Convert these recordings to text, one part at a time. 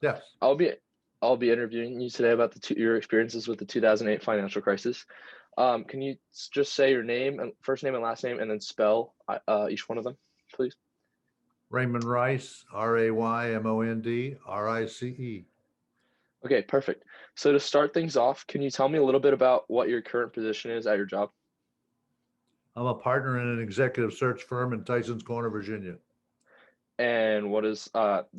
Yes. I'll be I'll be interviewing you today about your experiences with the 2008 financial crisis. Can you just say your name and first name and last name, and then spell each one of them, please? Raymond Rice, Raymond, Rice. Okay, perfect. So to start things off, can you tell me a little bit about what your current position is at your job? I'm a partner in an executive search firm in Tysons Corner, Virginia. And what is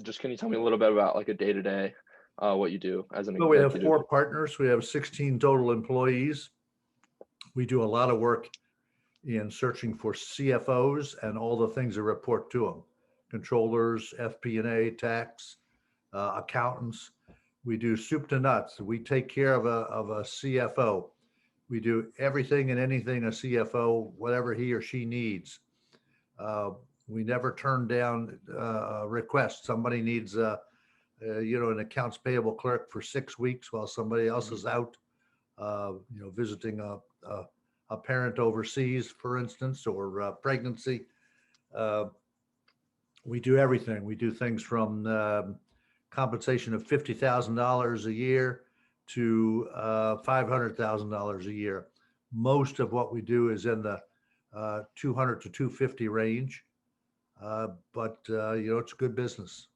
just can you tell me a little bit about like a day to day, what you do as an Well, we have executive? four partners. We have 16 total employees. We do a lot of work in searching for CFOs and all the things that report to them, controllers, FP&A, tax, accountants. We do soup to nuts. We take care of a CFO. We do everything and anything a CFO, whatever he or she needs. Uh, we never turn down a request. Somebody needs an accounts payable clerk for 6 weeks while somebody else Mhm. is out, visiting a parent overseas, for instance, or pregnancy. Uh, we do everything. We do things from compensation of $50,000 a year to $500,000 a year. Most of what we do is in the 200 to 250 range, but it's good business.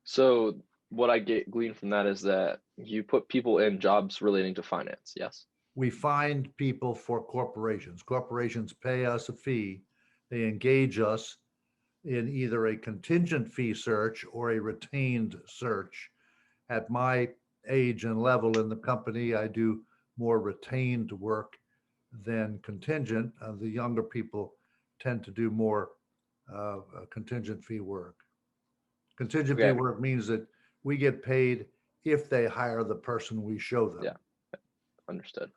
So what I get gleaned from that is that you put people in jobs relating to finance. Yes. We find people for corporations. Corporations pay us a fee. They engage us in either a contingent fee search or a retained search. At my age and level in the company, I do more retained work than contingent. The younger people tend to do more contingent fee work. Contingent fee Okay. work means that we get paid if they hire the person we show them. Yeah. Understood.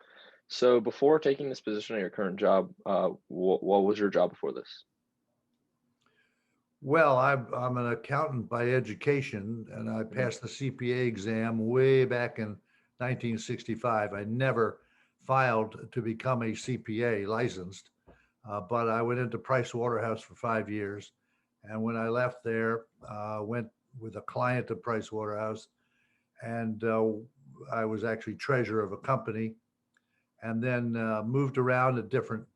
So before taking this position at your current job, what was your job before this? Well, I'm an accountant by education, and I Mhm. passed the CPA exam way back in 1965. I never filed to become a CPA licensed, but I went into Price Waterhouse for 5 years. And when I left there, went with a client of Price Waterhouse, and I was actually treasurer of a company, and then moved around at different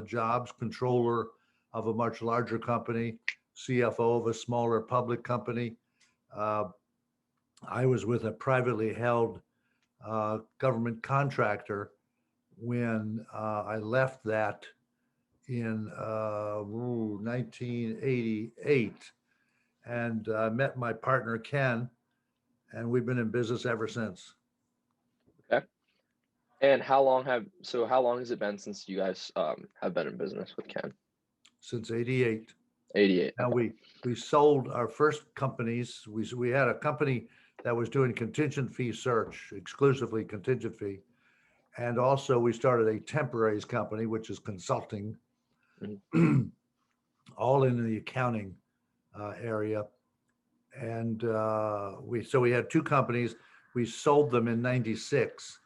jobs, controller of a much larger company, CFO of a smaller public company. Uh, I was with a privately held government contractor when I left that in 1988, and met my partner Ken, and we've been in business ever since. Okay. And how long has it been since you guys have been in business with Ken? Since '88. 88. Now Okay. we sold our first companies. We had a company that was doing contingent fee search, exclusively contingent fee, and also we started a temporaries company, which is consulting, Mhm. all in the accounting area. And we had two companies. We sold them in '96.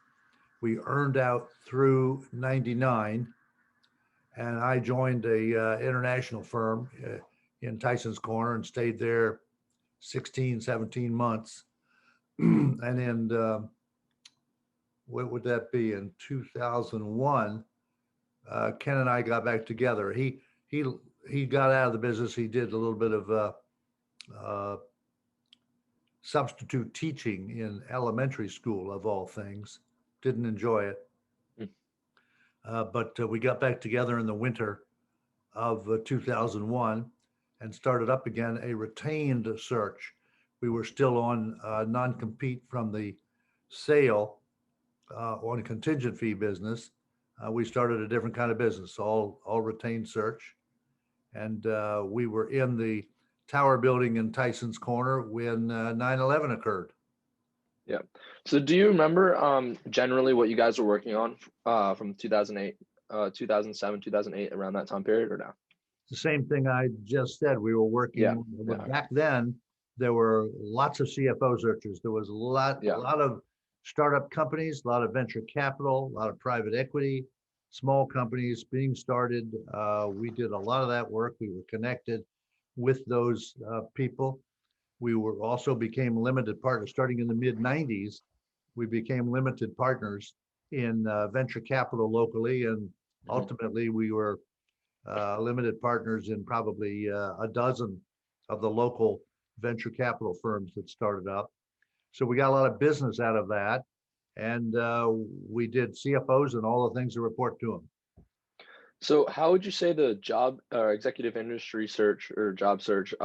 We earned out through '99, and I joined a international firm in Tyson's Corner and stayed there 16, 17 months. And in, what would that be, in 2001, Ken and I got back together. He, he got out of the business. He did a little bit of uh, substitute teaching in elementary school, of all things. Didn't enjoy it. Mm. But we got back together in the winter of 2001 and started up again a retained search. We were still on non-compete from the sale on contingent fee business. We started a different kind of business, all retained search, and we were in the tower building in Tyson's Corner when 9/11 occurred. Yeah. So do you remember generally what you guys were working on from 2008, 2007, 2008, around that time period or no? The same thing I just said. We were Yeah. working, but Yeah. back then there were lots of CFO searches. There was a Yeah. lot of startup companies, a lot of venture capital, a lot of private equity, small companies being started. We did a lot of that work. We were connected with those people. We were also became limited partners starting in the mid 90s. We became limited partners in venture capital locally, and Mhm. ultimately we were limited partners in probably a dozen of the local venture capital firms that started up. So we got a lot of business out of that, and we did CFOs and all the things that report to them. So how would you say the job or executive industry search or job search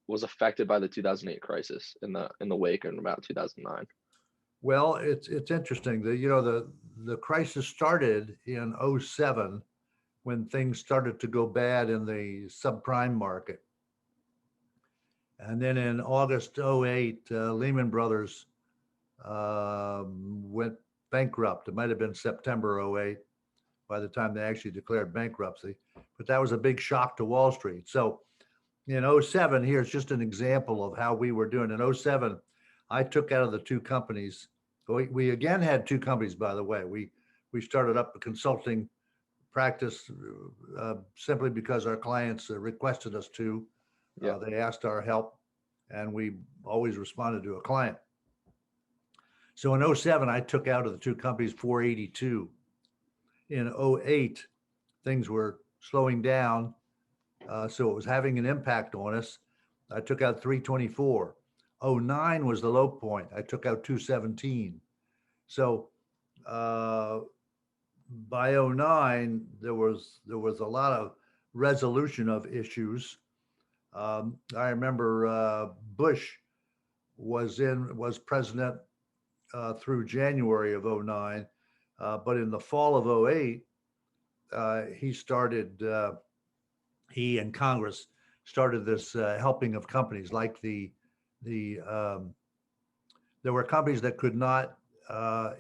was affected by the 2008 crisis in the wake in about 2009? Well, it's interesting. The crisis started in '07 when things started to go bad in the subprime market. And then in August '08, Lehman Brothers went bankrupt. It might have been September '08 by the time they actually declared bankruptcy. But that was a big shock to Wall Street. So in '07, here's just an example of how we were doing. In '07, I took out of the two companies. We again had two companies, by the way. We started up a consulting practice simply because our clients requested us to. Yeah. They asked our help, and we always responded to a client. So in '07, I took out of the two companies 482. In '08, things were slowing down, so it was having an impact on us. I took out 324. '09 was the low point. I took out 217. So by '09, there was a lot of resolution of issues. I remember Bush was president through January of '09, but in the fall of '08, he and Congress started this helping of companies like the there were companies that could not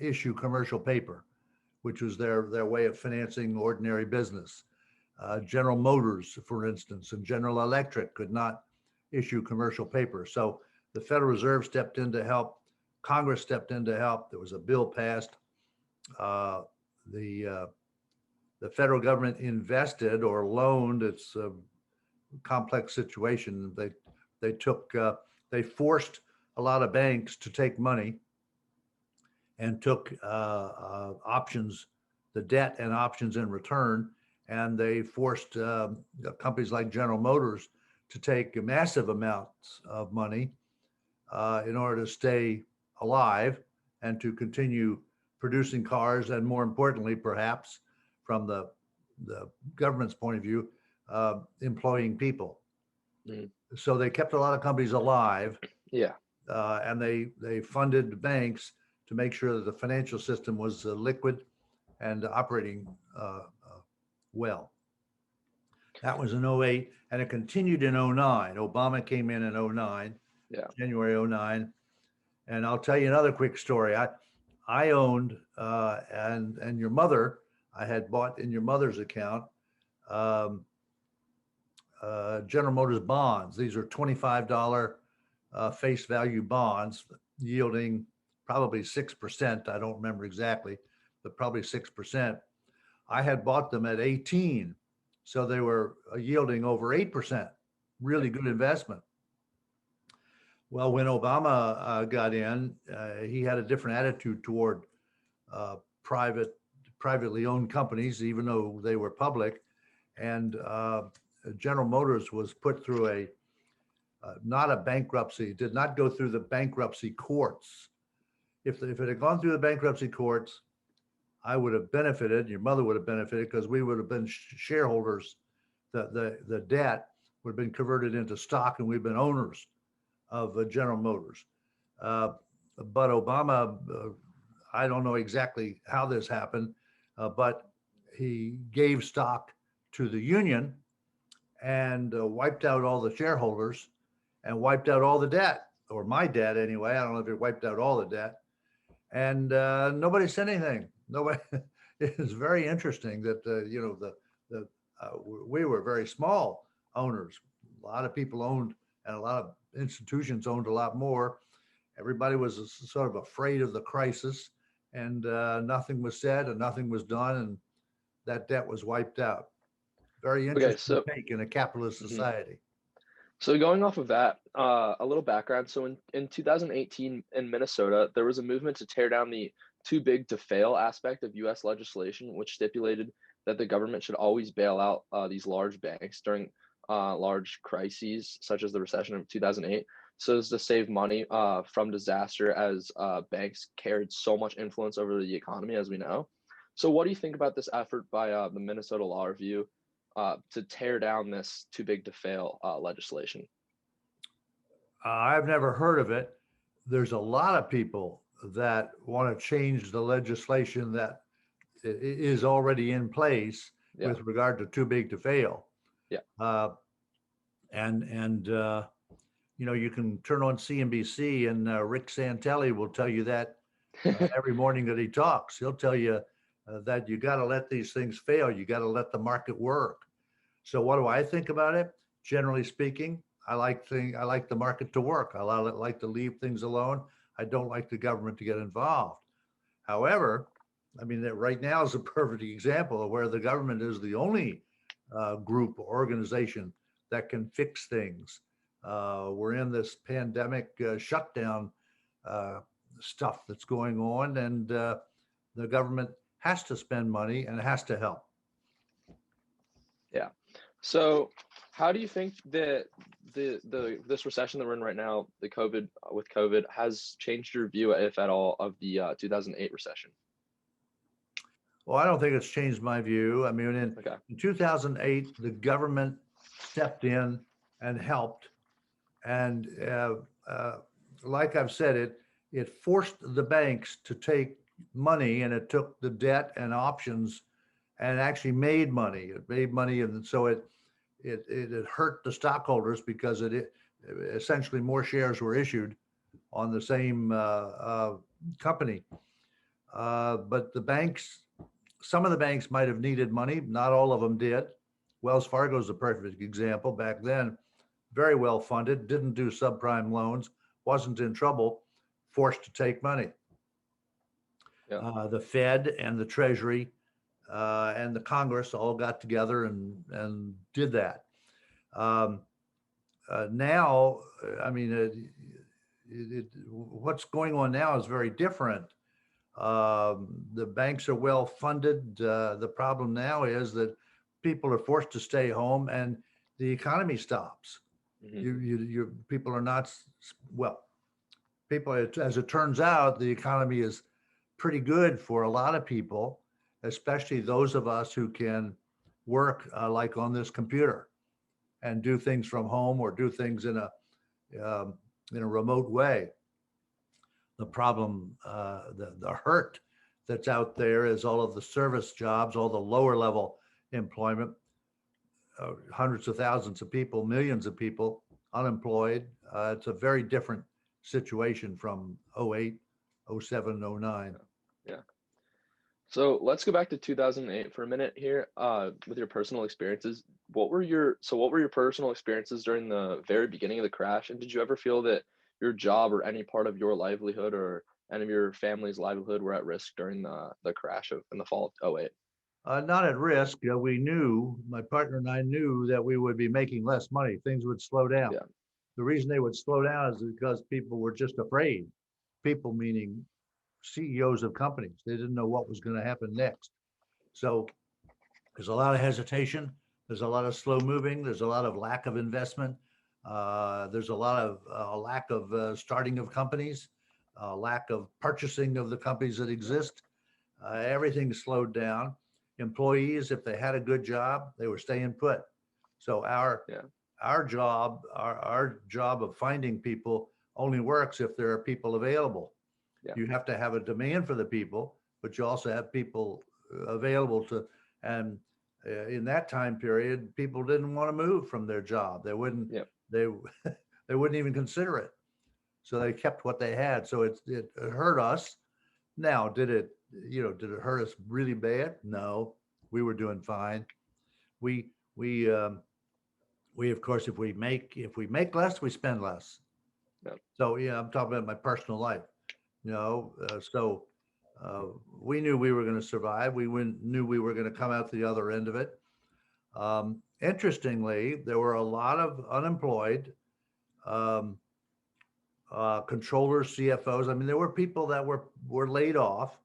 issue commercial paper, which was their way of financing ordinary business. General Motors, for instance, and General Electric could not issue commercial paper. So the Federal Reserve stepped in to help. Congress stepped in to help. There was a bill passed. Uh, the uh, the federal government invested or loaned. It's a complex situation. They took they forced a lot of banks to take money and took options, the debt and options in return, and they forced companies like General Motors to take massive amounts of money in order to stay alive and to continue producing cars, and more importantly, perhaps from the government's point of view, employing people. Mm. So they kept a lot of companies alive, Yeah. and they funded banks to make sure that the financial system was liquid and operating well. That was in '08, and it continued in '09. Obama came in '09, Yeah. January '09. And I'll tell you another quick story. I owned and your mother, I had bought in your mother's account um, General Motors bonds. These are $25 face value bonds yielding probably 6%. I don't remember exactly, but probably 6%. I had bought them at 18. So they were yielding over 8%. Really good investment. Well, when Obama got in, he had a different attitude toward uh, privately owned companies, even though they were public. And General Motors was put through not a bankruptcy, did not go through the bankruptcy courts. If it had gone through the bankruptcy courts, I would have benefited. Your mother would have benefited because we would have been shareholders. The debt would have been converted into stock, and we've been owners of General Motors. Uh, but Obama, I don't know exactly how this happened, but he gave stock to the union and wiped out all the shareholders and wiped out all the debt, or my debt anyway. I don't know if it wiped out all the debt. And nobody said anything. Nobody. It was very interesting that the we were very small owners. A lot of people owned, and a lot of institutions owned a lot more. Everybody was sort of afraid of the crisis, and nothing was said and nothing was done, and that debt was wiped out. Very Okay. interesting So take in a capitalist mhm. society. So going off of that, a little background. So in 2018 in Minnesota, there was a movement to tear down the too big to fail aspect of U.S. legislation, which stipulated that the government should always bail out these large banks during large crises, such as the recession of 2008. So as to save money from disaster, as banks carried so much influence over the economy, as we know. So what do you think about this effort by the Minnesota Law Review to tear down this too big to fail legislation? I've never heard of it. There's a lot of people that want to change the legislation that is already in place Yeah, with regard to too big to fail. yeah, Uh, and you know, you can turn on CNBC and Rick Santelli will tell you that every morning that he talks. He'll tell you that you got to let these things fail. You got to let the market work. So what do I think about it? Generally speaking, I like the market to work. Like to leave things alone. I don't like the government to get involved. However, I mean, that right now is a perfect example of where the government is the only group or organization that can fix things. We're in this pandemic shutdown uh, stuff that's going on, and the government has to spend money and has to help. yeah. So how do you think that the this recession that we're in right now, the COVID with COVID, has changed your view, if at all, of the 2008 recession? Well, I don't think it's changed my view. I mean, Okay. in 2008, the government stepped in and helped. And uh, like I've said, it forced the banks to take money, and it took the debt and options and actually made money. It made money, and so it hurt the stockholders because it essentially more shares were issued on the same company. But the banks, some of the banks might have needed money. Not all of them did. Wells Fargo is a perfect example. Back then, very well funded, didn't do subprime loans, wasn't in trouble, forced to take money. Yeah. The Fed and the Treasury and the Congress all got together and did that. Um, Now, I mean, what's going on now is very different. The banks are well funded. The problem now is that people are forced to stay home and the economy stops. Hmm. People are not, well, people, as it turns out, the economy is pretty good for a lot of people, especially those of us who can work like on this computer and do things from home or do things um, in a remote way. The problem, the hurt that's out there is all of the service jobs, all the lower level employment, hundreds of thousands of people, millions of people unemployed. It's a very different situation from '08, '07, '09. Yeah. So let's go back to 2008 for a minute here, with your personal experiences. What were your personal experiences during the very beginning of the crash? And did you ever feel that your job or any part of your livelihood or any of your family's livelihood were at risk during the crash of in the fall of '08? Not at risk. We knew, my partner and I knew that we would be making less money. Things would slow down. Yeah. The reason they would slow down is because people were just afraid. People meaning CEOs of companies. They didn't know what was going to happen next. So there's a lot of hesitation. There's a lot of slow moving. There's a lot of lack of investment. There's a lot of lack of starting of companies, lack of purchasing of the companies that exist. Everything slowed down. Employees, if they had a good job, they were staying put. So Yeah. our job of finding people only works if there are people available. Yeah. You have to have a demand for the people, but you also have people available to, and in that time period, people didn't want to move from their job. Yeah. They, they wouldn't even consider it. So they kept what they had. So it hurt us. Now, did it hurt us really bad? No, we were doing fine. We, we, um, we, of course, if we make less, we spend less. Yeah. So, yeah, I'm talking about my personal life. So we knew we were going to survive. Knew we were going to come out the other end of it. Interestingly, there were a lot of unemployed um, controllers, CFOs. I mean, there were people that were laid off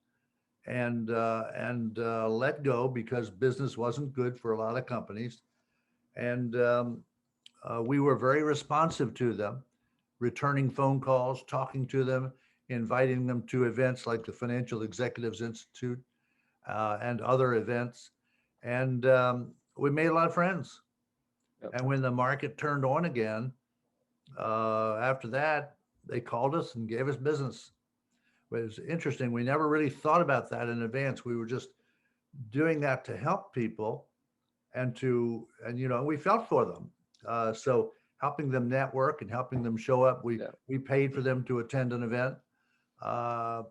and let go because business wasn't good for a lot of companies. And we were very responsive to them, returning phone calls, talking to them, inviting them to events like the Financial Executives Institute and other events. And we made a lot of friends. Yep. And when the market turned on again, after that, they called us and gave us business. But it's interesting. We never really thought about that in advance. We were just doing that to help people and we felt for them. So helping them network and helping them show up. Yeah. We paid for them to attend an event. Uh,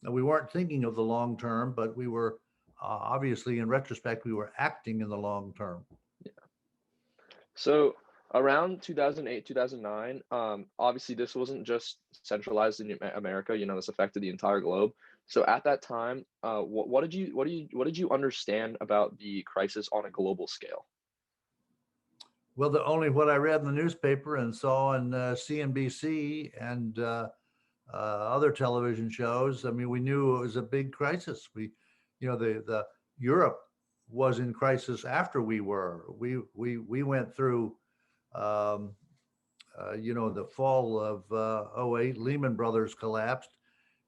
we weren't thinking of the long term, but we were obviously, in retrospect, we were acting in the long term. So around 2008, 2009, obviously this wasn't just centralized in America. This affected the entire globe. So at that time, what did you understand about the crisis on a global scale? Well, the only what I read in the newspaper and saw on CNBC and other television shows. I mean, we knew it was a big crisis. The Europe was in crisis after we were. We went through, um, the fall of '08. Lehman Brothers collapsed,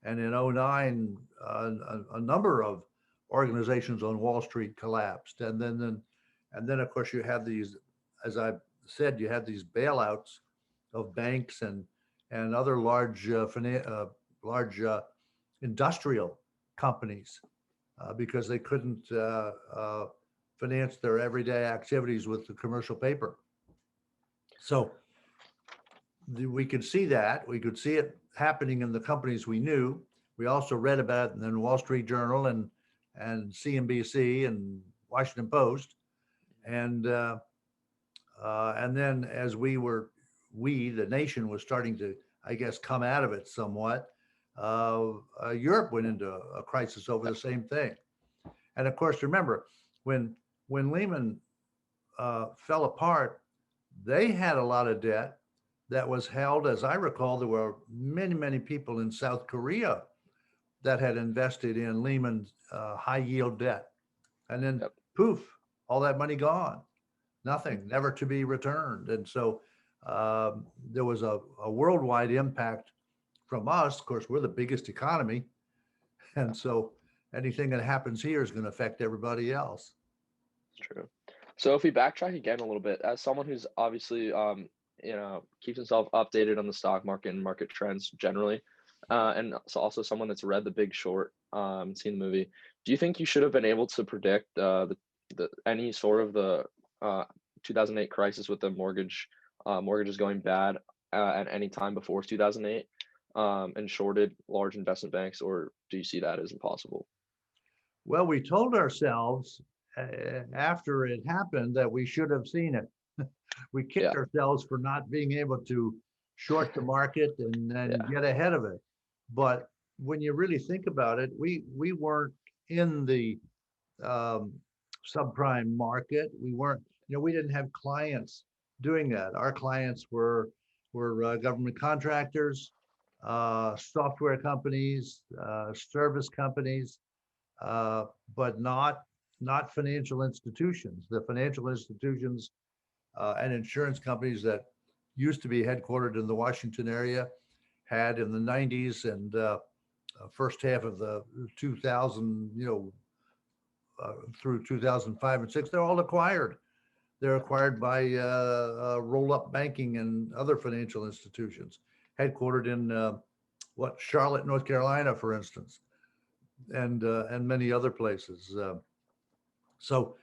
and in '09, a number of organizations on Wall Street collapsed, and then of course you had these, as I said, you had these bailouts of banks and other large industrial companies because they couldn't finance their everyday activities with the commercial paper. So we could see that. We could see it happening in the companies we knew. We also read about it in the Wall Street Journal and CNBC and Washington Post, and and then as the nation was starting to, I guess, come out of it somewhat. Europe went into a crisis over the same thing, and of course, remember when Lehman fell apart, they had a lot of debt that was held. As I recall, there were many people in South Korea that had invested in Lehman's high yield debt, and then Yep. poof, all that money gone, nothing, never to be returned. And so there was a worldwide impact from us. Of course, we're the biggest economy, and so anything that happens here is going to affect everybody else. It's true. So if we backtrack again a little bit, as someone who's obviously keeps himself updated on the stock market and market trends generally, and so also someone that's read The Big Short, seen the movie, do you think you should have been able to predict the any sort of the 2008 crisis with the mortgages going bad at any time before 2008, and shorted large investment banks, or do you see that as impossible? Well, we told ourselves after it happened that we should have seen it. We kicked Yeah, ourselves for not being able to short the market and yeah, get ahead of it. But when you really think about it, we weren't in the um, subprime market. We weren't, we didn't have clients doing that. Our clients were government contractors, software companies, service companies, uh, but not financial institutions. The financial institutions and insurance companies that used to be headquartered in the Washington area had in the '90s and first half of the 2000, through 2005 and six, they're all acquired. They're acquired by roll-up banking and other financial institutions, headquartered in Charlotte, North Carolina, for instance, and many other places. So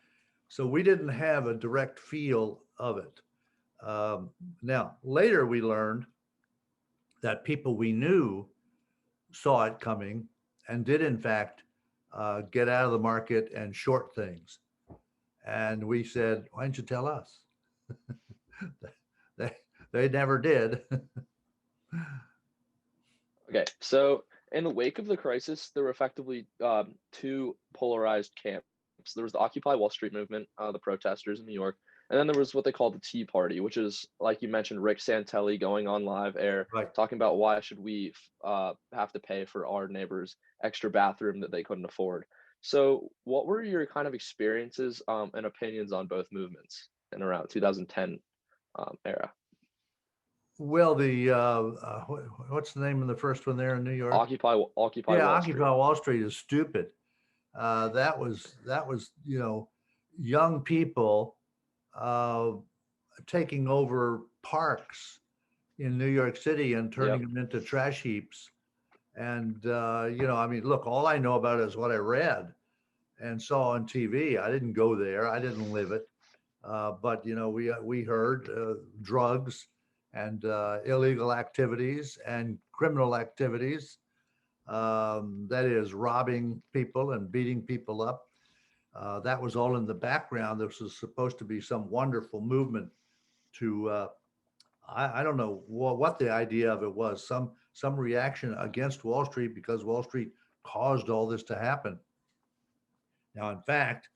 so we didn't have a direct feel of it. Now later we learned that people we knew saw it coming and did in fact get out of the market and short things. And we said, why didn't you tell us? they, they never did. Okay, so in the wake of the crisis, there were effectively two polarized camps. There was the Occupy Wall Street movement, the protesters in New York, And then there was what they call the Tea Party, which is, like you mentioned, Rick Santelli going on live air, Right. talking about why should we have to pay for our neighbor's extra bathroom that they couldn't afford. So, what were your kind of experiences and opinions on both movements in around 2010 era? Well, what's the name of the first one there in New York? Occupy Yeah, Wall Occupy Street. Wall Street is stupid. That was young people uh, taking over parks in New York City and turning Yep. them into trash heaps. And I mean, look, all I know about it is what I read and saw on TV. I didn't go there. I didn't live it. But we heard drugs and illegal activities and criminal activities. That is robbing people and beating people up. That was all in the background. This was supposed to be some wonderful movement to I don't know what the idea of it was. Some reaction against Wall Street because Wall Street caused all this to happen. Now, in fact,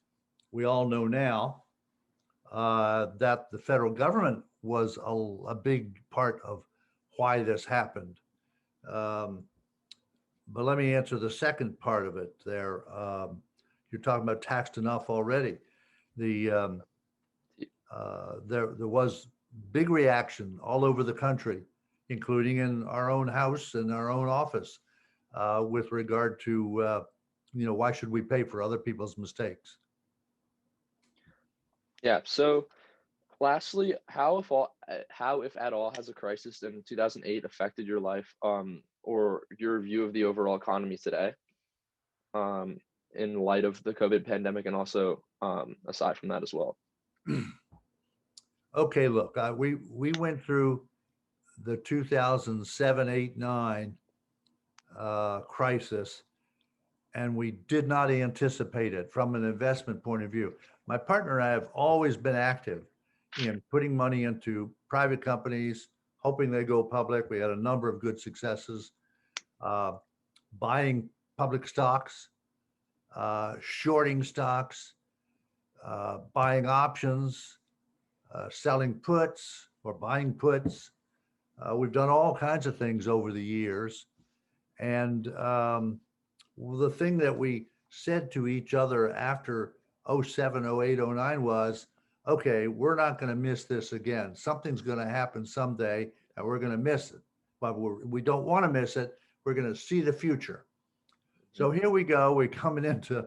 we all know now that the federal government was a big part of why this happened. Um, but let me answer the second part of it there. You're talking about taxed enough already. The there was big reaction all over the country, including in our own house and our own office, with regard to why should we pay for other people's mistakes? Yeah. So, lastly, how if at all has a crisis in 2008 affected your life or your view of the overall economy today um, in light of the COVID pandemic and also aside from that as well? Okay, look, we went through the 2007, 8, 9 crisis, and we did not anticipate it from an investment point of view. My partner and I have always been active in putting money into private companies, hoping they go public. We had a number of good successes, uh, buying public stocks, shorting stocks, buying options, selling puts or buying puts. We've done all kinds of things over the years. And the thing that we said to each other after '07, '08, '09 was, okay, we're not going to miss this again. Something's going to happen someday and we're going to miss it. But we don't want to miss it. We're going to see the future. So here we go. We're coming into,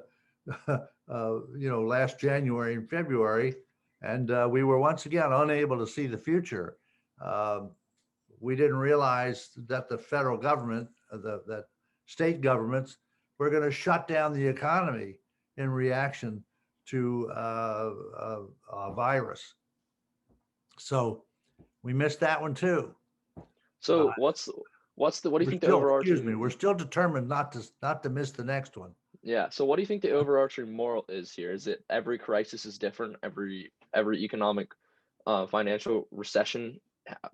last January and February, and we were once again unable to see the future. Um, we didn't realize that the federal government, that state governments were going to shut down the economy in reaction to a virus. So we missed that one too. Uh, So, what do you think the excuse me, overarching we're still determined not to miss the next one. yeah, so what do you think the overarching moral is here? Is it every crisis is different, every economic financial recession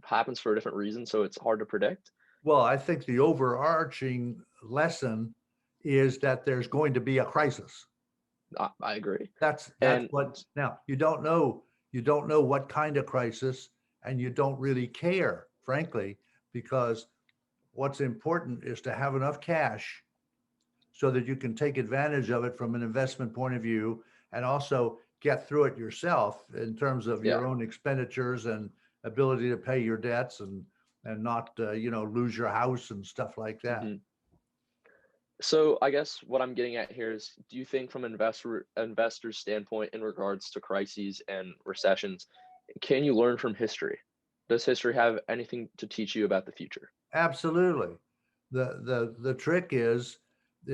happens for a different reason, so it's hard to predict? Well, I think the overarching lesson is that there's going to be a crisis. I agree. That's And what now you don't know what kind of crisis, and you don't really care, frankly, because what's important is to have enough cash so that you can take advantage of it from an investment point of view and also get through it yourself in terms of yeah. your own expenditures and ability to pay your debts and not lose your house and stuff like that. hmm So I guess what I'm getting at here is, do you think from an investor's standpoint in regards to crises and recessions, can you learn from history? Does history have anything to teach you about the future? Absolutely. The trick is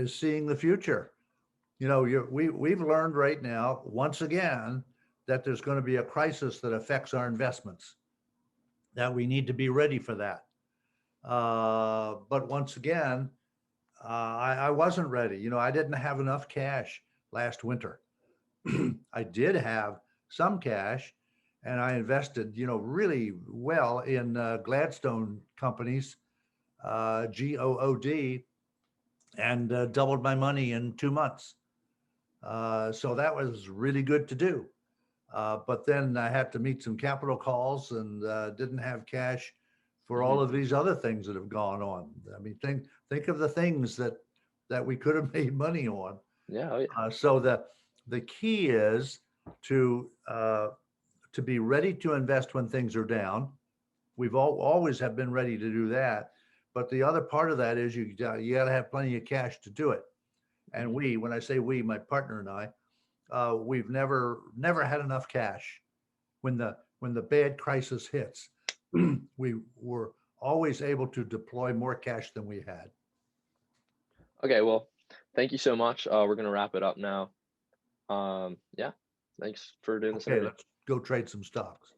seeing the future. We've learned right now once again that there's going to be a crisis that affects our investments, that we need to be ready for that. But once again, I wasn't ready. I didn't have enough cash last winter. I did have some cash, and I invested, really well in Gladstone companies, GOOD, and doubled my money in 2 months. So that was really good to do. But then I had to meet some capital calls and didn't have cash for Hmm. all of these other things that have gone on. I mean, think of the things that we could have made money on. Yeah. Oh, yeah. So the key is to uh, to be ready to invest when things are down. We've always have been ready to do that. But the other part of that is you got to have plenty of cash to do it. And Hmm. when I say we, my partner and I, we've never had enough cash when the bad crisis hits. We were always able to deploy more cash than we had. Okay. Well, thank you so much. We're gonna wrap it up now. Yeah. Thanks for doing this Okay, interview. let's go trade some stocks.